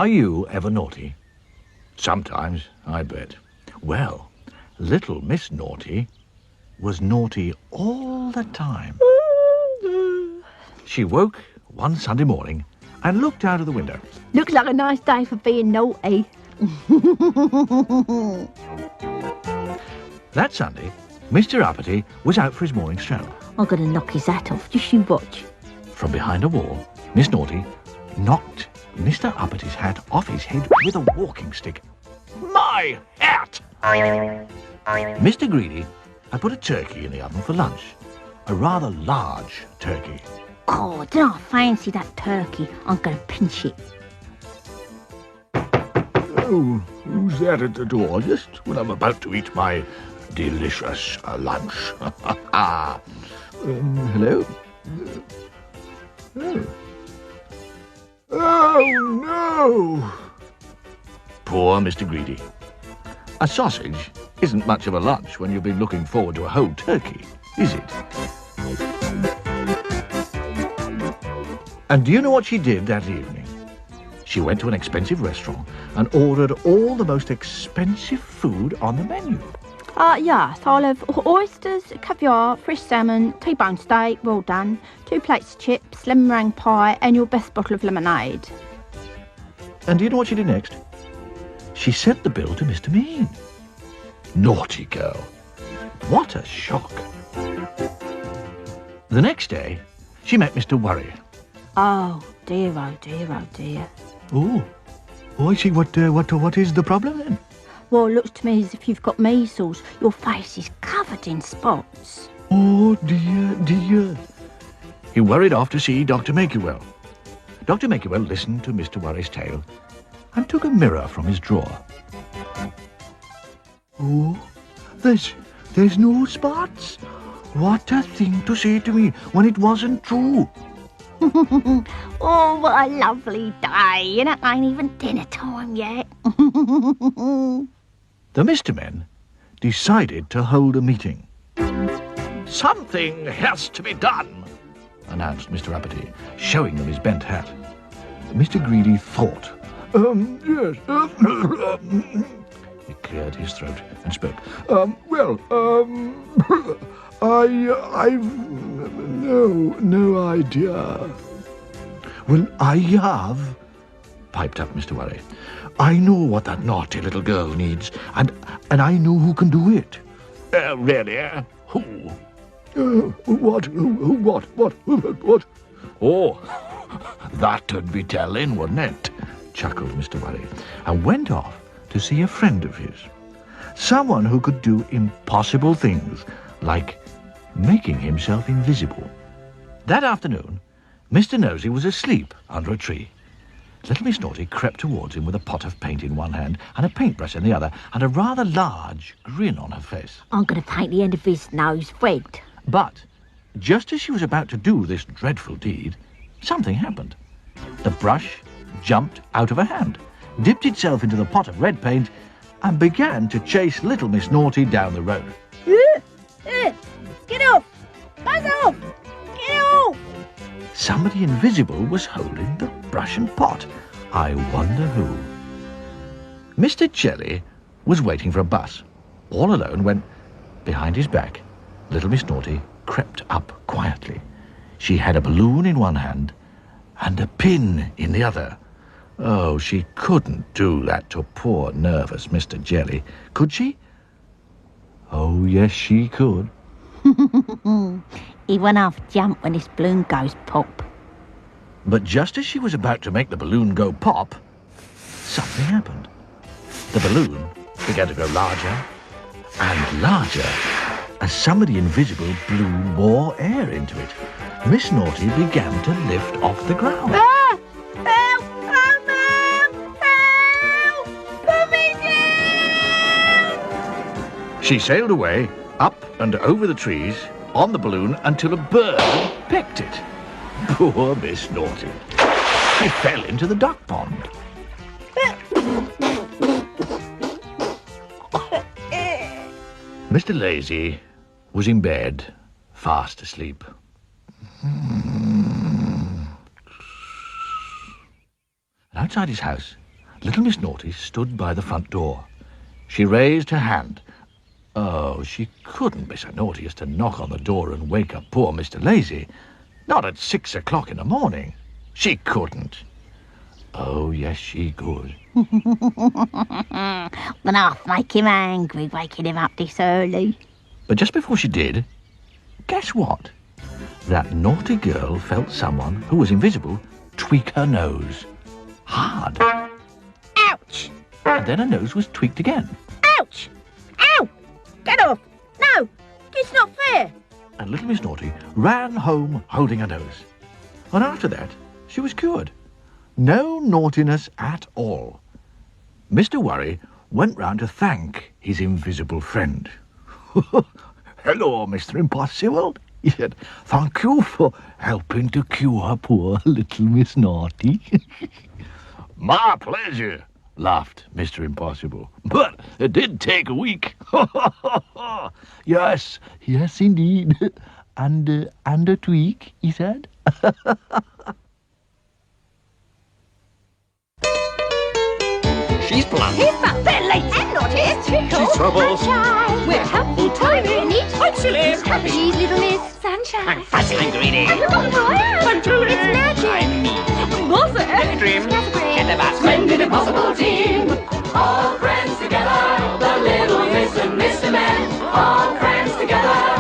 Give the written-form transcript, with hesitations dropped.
Are you ever naughty? Sometimes, I bet. Well, little Miss Naughty was naughty all the time. She woke one Sunday morning and looked out of the window. Looks like a nice day for being naughty. That Sunday, Mr. Uppity was out for his morning stroll. I'm going to knock his hat off. Just you watch. From behind a wall, Miss Naughty knocked Mr. Uppity's hat off his head with a walking stick. My hat! Mr. Greedy had put a turkey in the oven for lunch. A rather large turkey. Oh, don't I fancy that turkey? I'm going to pinch it. Oh, who's there at the door just when I'm about to eat my delicious lunch? Hello? Oh, no! Poor Mr. Greedy. A sausage isn't much of a lunch when you've been looking forward to a whole turkey, is it? And do you know what she did that evening? She went to an expensive restaurant and ordered all the most expensive food on the menu. Yes, I'll have oysters, caviar, fresh salmon, T-bone steak, well done, 2 plates of chips, lemon meringue pie, and your best bottle of lemonade. And do you know what she did next? She sent the bill to Mr. Mean. Naughty girl. What a shock. The next day, she met Mr. Worry. Oh, dear, oh, dear, oh, dear. Oh, I see. What is the problem then? Well, it looks to me as if you've got measles. Your face is covered in spots. Oh, dear, dear. He worried off to see Dr. Makewell. Dr. Makewell listened to Mr. Worry's tale and took a mirror from his drawer. Oh, there's no spots. What a thing to say to me when it wasn't true. Oh, what a lovely day, and it ain't even dinner time yet. The Mr. Men decided to hold a meeting. Something has to be done, announced Mr. Uppity, showing them his bent hat. Mr. Greedy thought. Yes. He cleared his throat and spoke. I've no idea. Well, I have, piped up Mr. Worry. I know what that naughty little girl needs, and I know who can do it. Really? Who? What? Oh, that'd be telling, wouldn't it? Chuckled Mr. Worry, and went off to see a friend of his. Someone who could do impossible things, like making himself invisible. That afternoon, Mr. Nosey was asleep under a tree. Little Miss Naughty crept towards him with a pot of paint in one hand and a paintbrush in the other, and a rather large grin on her face. I'm going to paint the end of his nose red. But just as she was about to do this dreadful deed, something happened. The brush jumped out of her hand, dipped itself into the pot of red paint, and began to chase Little Miss Naughty down the road. Get off! Buzz off! Get off! Somebody invisible was holding the brush and pot. I wonder who. Mr. Jelly was waiting for a bus. All alone when, behind his back, Little Miss Naughty crept up quietly. She had a balloon in one hand and a pin in the other. Oh, she couldn't do that to poor nervous Mr. Jelly, could she? Oh, yes, she could. He went half jump when his balloon goes pop. But just as she was about to make the balloon go pop, something happened. The balloon began to grow larger and larger as somebody invisible blew more air into it. Miss Naughty began to lift off the ground. Ah! Help! Oh, Mum! Help! Put me down! She sailed away, up and over the trees, on the balloon, until a bird pecked it. Poor Miss Naughty. She fell into the duck pond. Mr. Lazy was in bed, fast asleep. And outside his house, Little Miss Naughty stood by the front door. She raised her hand. Oh, she couldn't be so naughty as to knock on the door and wake up poor Mr. Lazy. Not at 6 o'clock in the morning. She couldn't. Oh, yes, she could. Then I'll make him angry, waking him up this early. But just before she did, guess what? That naughty girl felt someone who was invisible tweak her nose. Hard. Ouch! And then her nose was tweaked again. Ouch! Ow! Get off! No! It's not fair! And little Miss Naughty ran home holding her nose. And after that, she was cured. No naughtiness at all. Mr. Worry went round to thank his invisible friend. "Hello, Mr. Impossible," he said. "Thank you for helping to cure poor little Miss Naughty." "My pleasure," laughed Mr. Impossible. "But it did take a week." Yes, indeed. And a tweak," he said. She's blunt. He's fun. They're late and naughty. He's tickle. She's trouble. Sunshine. We're helpful, timing. Neat. Excellent. Happy. She's little Miss Sunshine. I'm fuzzy and greedy. And look what I am. It's magic. I'm me. Was it? Get a dream. Get a basket. Splendid impossible team, all friends together, the little Miss and Mr. Men, all friends together.